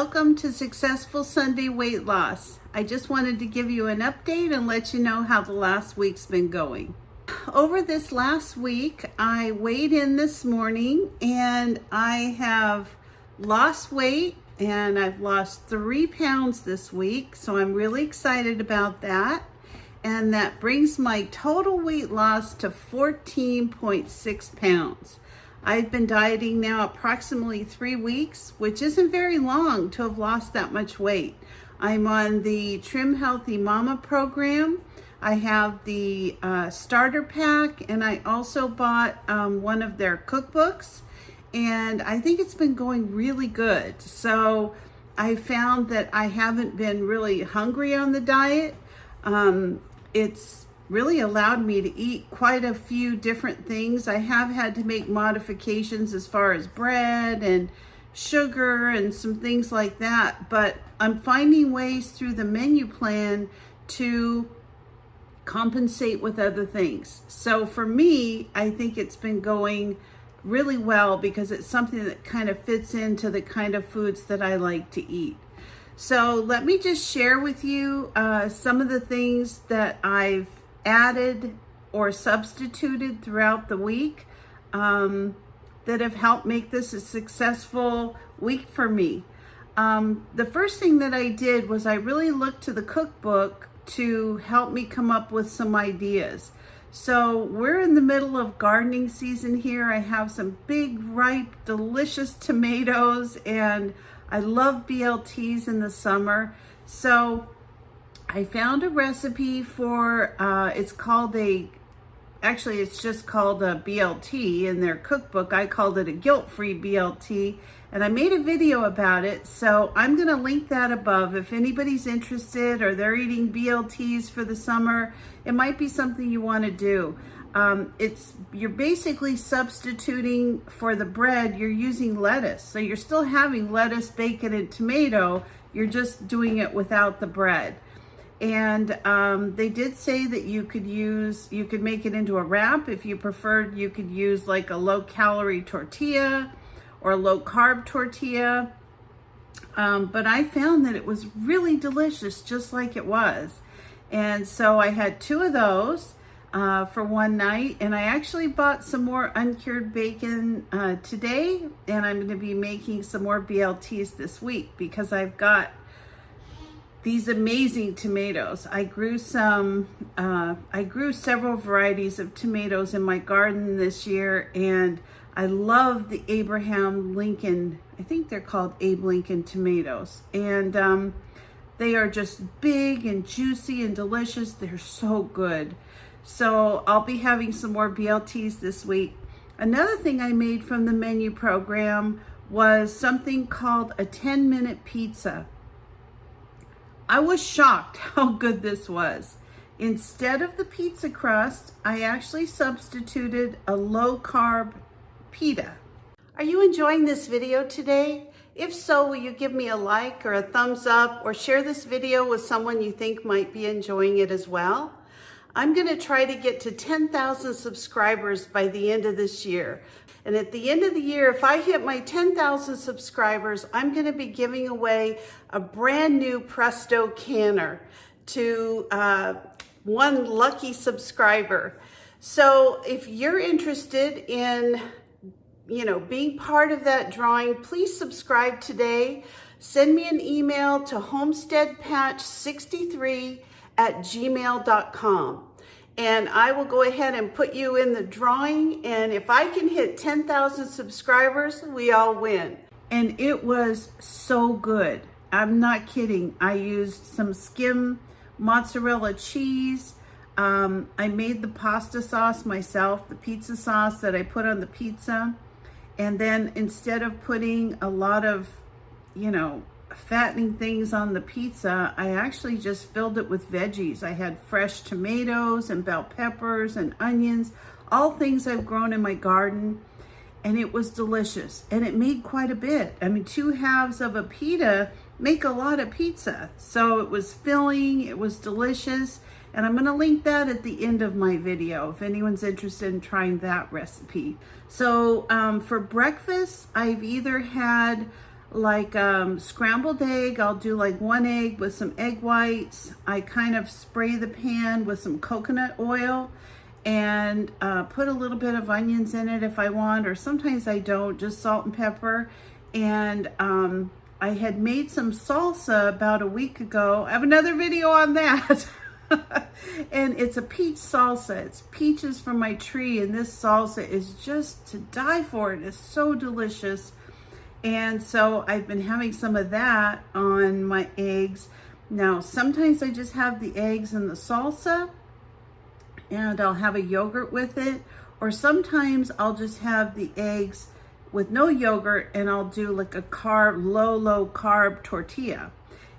Welcome to Successful Sunday Weight Loss. I just wanted to give you an update and let you know how the last week's been going. Over this last week, I weighed in this morning and I have lost weight and I've lost 3 pounds this week. So I'm really excited about that. And that brings my total weight loss to 14.6 pounds. I've been dieting now approximately 3 weeks, which isn't very long to have lost that much weight. I'm on the Trim Healthy Mama program. I have the starter pack, and I also bought one of their cookbooks, and I think it's been going really good. So I found that I haven't been really hungry on the diet. It's really allowed me to eat quite a few different things. I have had to make modifications as far as bread and sugar and some things like that, but I'm finding ways through the menu plan to compensate with other things. So for me, I think it's been going really well because it's something that kind of fits into the kind of foods that I like to eat. So let me just share with you some of the things that I've added or substituted throughout the week that have helped make this a successful week for me. The first thing that I did was I really looked to the cookbook to help me come up with some ideas. So we're in the middle of gardening season here. I have some big, ripe, delicious tomatoes, and I love BLTs in the summer. So I found a recipe for, it's just called a BLT in their cookbook. I called it a guilt-free BLT, and I made a video about it. So I'm gonna link that above. If anybody's interested or they're eating BLTs for the summer, it might be something you wanna do. You're basically substituting for the bread, you're using lettuce. So you're still having lettuce, bacon, and tomato, you're just doing it without the bread. And they did say that you could make it into a wrap. If you preferred, you could use like a low-calorie tortilla or a low-carb tortilla. But I found that it was really delicious, just like it was. And so I had 2 of those for one night. And I actually bought some more uncured bacon today. And I'm going to be making some more BLTs this week because I've got these amazing tomatoes. I grew several varieties of tomatoes in my garden this year, and I love the Abraham Lincoln, I think they're called Abe Lincoln tomatoes. And they are just big and juicy and delicious. They're so good. So I'll be having some more BLTs this week. Another thing I made from the menu program was something called a 10-minute pizza. I was shocked how good this was. Instead of the pizza crust, I actually substituted a low-carb pita. Are you enjoying this video today? If so, will you give me a like or a thumbs up or share this video with someone you think might be enjoying it as well? I'm gonna try to get to 10,000 subscribers by the end of this year. And at the end of the year, if I hit my 10,000 subscribers, I'm gonna be giving away a brand new Presto canner to one lucky subscriber. So if you're interested in, being part of that drawing, please subscribe today. Send me an email to homesteadpatch63@gmail.com. And I will go ahead and put you in the drawing. And if I can hit 10,000 subscribers, we all win. And it was so good. I'm not kidding. I used some skim mozzarella cheese. I made the pasta sauce myself, the pizza sauce that I put on the pizza. And then instead of putting a lot of, fattening things on the pizza, I actually just filled it with veggies. I had fresh tomatoes and bell peppers and onions, all things I've grown in my garden, and it was delicious. And it made quite a bit. 2 halves of a pita make a lot of pizza. So it was filling, it was delicious, and I'm gonna link that at the end of my video if anyone's interested in trying that recipe. So for breakfast, I've either had like scrambled egg. I'll do like 1 egg with some egg whites. I kind of spray the pan with some coconut oil and put a little bit of onions in it if I want, or sometimes I don't, just salt and pepper. And I had made some salsa about a week ago. I have another video on that. And it's a peach salsa. It's peaches from my tree, and this salsa is just to die for. It is so delicious. And so I've been having some of that on my eggs. Now, sometimes I just have the eggs and the salsa, and I'll have a yogurt with it. Or sometimes I'll just have the eggs with no yogurt, and I'll do like a low carb tortilla.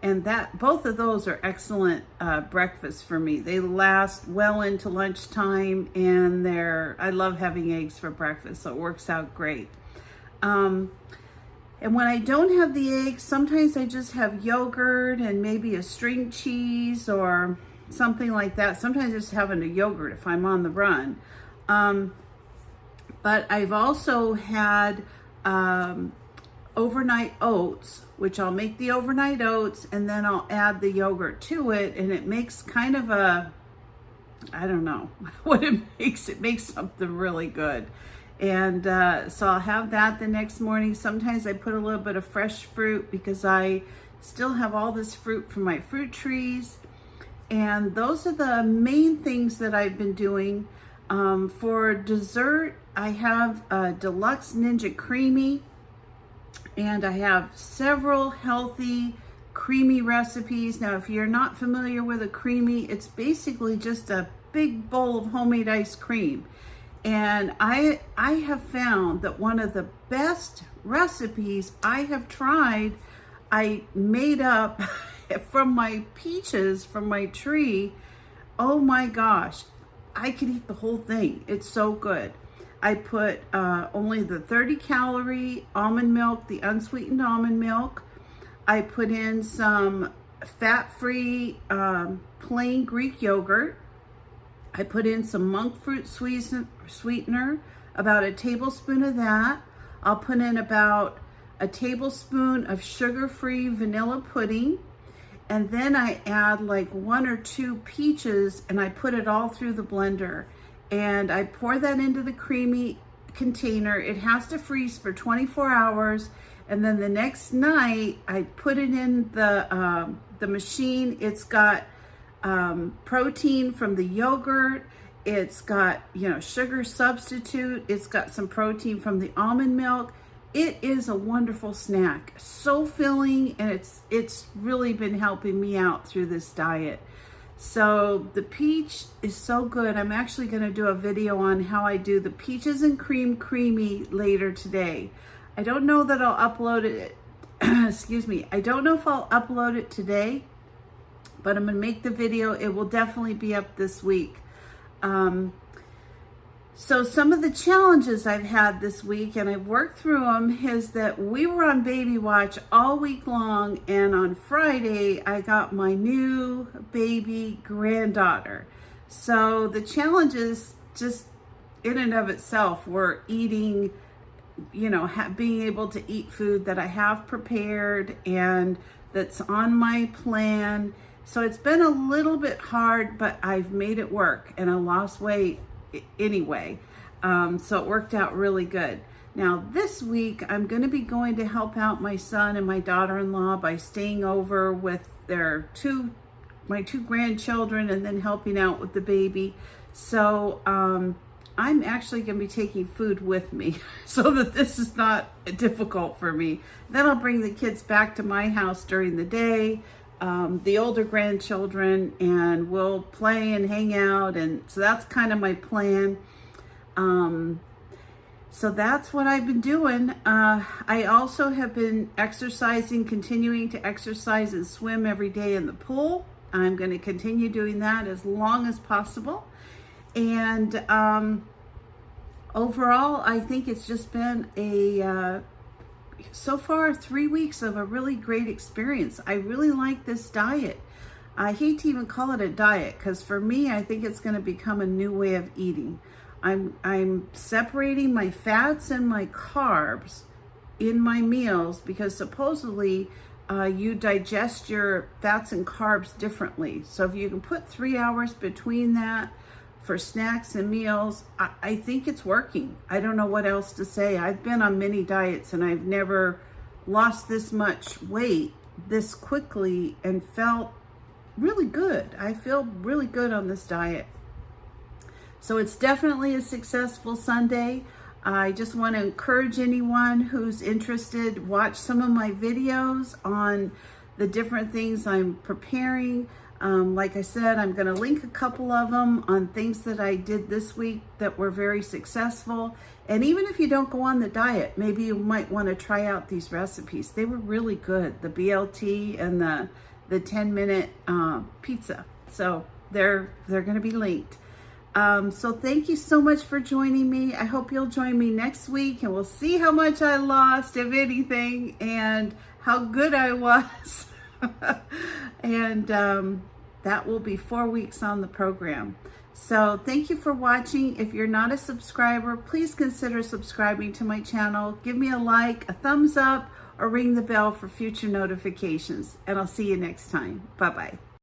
And that, both of those are excellent breakfasts for me. They last well into lunchtime, and I love having eggs for breakfast, so it works out great. And when I don't have the eggs, sometimes I just have yogurt and maybe a string cheese or something like that. Sometimes just having a yogurt if I'm on the run. But I've also had overnight oats, which I'll make the overnight oats and then I'll add the yogurt to it, and it makes kind of a, I don't know what it makes. It makes something really good. And so I'll have that the next morning. Sometimes I put a little bit of fresh fruit because I still have all this fruit from my fruit trees. And those are the main things that I've been doing. For dessert, I have a Deluxe Ninja Creamy, and I have several healthy creamy recipes. Now, if you're not familiar with a creamy, it's basically just a big bowl of homemade ice cream. And I have found that one of the best recipes I have tried, I made up from my peaches from my tree. Oh my gosh, I could eat the whole thing. It's so good. I put only the 30-calorie almond milk, the unsweetened almond milk. I put in some fat-free plain Greek yogurt. I put in some monk fruit sweetener, about a tablespoon of that. I'll put in about a tablespoon of sugar-free vanilla pudding. And then I add like 1 or 2 peaches, and I put it all through the blender. And I pour that into the creamy container. It has to freeze for 24 hours. And then the next night, I put it in the machine. It's got protein from the yogurt. It's got, sugar substitute. It's got some protein from the almond milk. It is a wonderful snack. So filling, and it's really been helping me out through this diet. So the peach is so good. I'm actually going to do a video on how I do the peaches and cream creamy later today. I don't know that I'll upload it. Excuse me. I don't know if I'll upload it today, but I'm going to make the video. It will definitely be up this week. So some of the challenges I've had this week, and I've worked through them, is that we were on baby watch all week long, and on Friday I got my new baby granddaughter. So the challenges just in and of itself were eating, being able to eat food that I have prepared and that's on my plan. So it's been a little bit hard, but I've made it work, and I lost weight anyway. So it worked out really good. Now this week I'm going to be going to help out my son and my daughter-in-law by staying over with my two grandchildren, and then helping out with the baby. So I'm actually going to be taking food with me so that this is not difficult for me. Then I'll bring the kids back to my house during the day, the older grandchildren, and we'll play and hang out. And so that's kind of my plan. So that's what I've been doing. I also have been continuing to exercise and swim every day in the pool. I'm going to continue doing that as long as possible. And overall, I think it's just been so far 3 weeks of a really great experience. I really like this diet. I hate to even call it a diet, because for me, I think it's going to become a new way of eating. I'm separating my fats and my carbs in my meals because supposedly you digest your fats and carbs differently. So if you can put 3 hours between that for snacks and meals, I think it's working. I don't know what else to say. I've been on many diets and I've never lost this much weight this quickly and felt really good. I feel really good on this diet. So it's definitely a successful Sunday. I just want to encourage anyone who's interested, watch some of my videos on the different things I'm preparing. Like I said, I'm going to link a couple of them on things that I did this week that were very successful. And even if you don't go on the diet, maybe you might want to try out these recipes. They were really good, the BLT and the 10-minute pizza. So they're going to be linked. So thank you so much for joining me. I hope you'll join me next week and we'll see how much I lost, if anything, and how good I was. And that will be 4 weeks on the program. So thank you for watching. If you're not a subscriber, please consider subscribing to my channel. Give me a like, a thumbs up, or ring the bell for future notifications. And I'll see you next time. Bye-bye.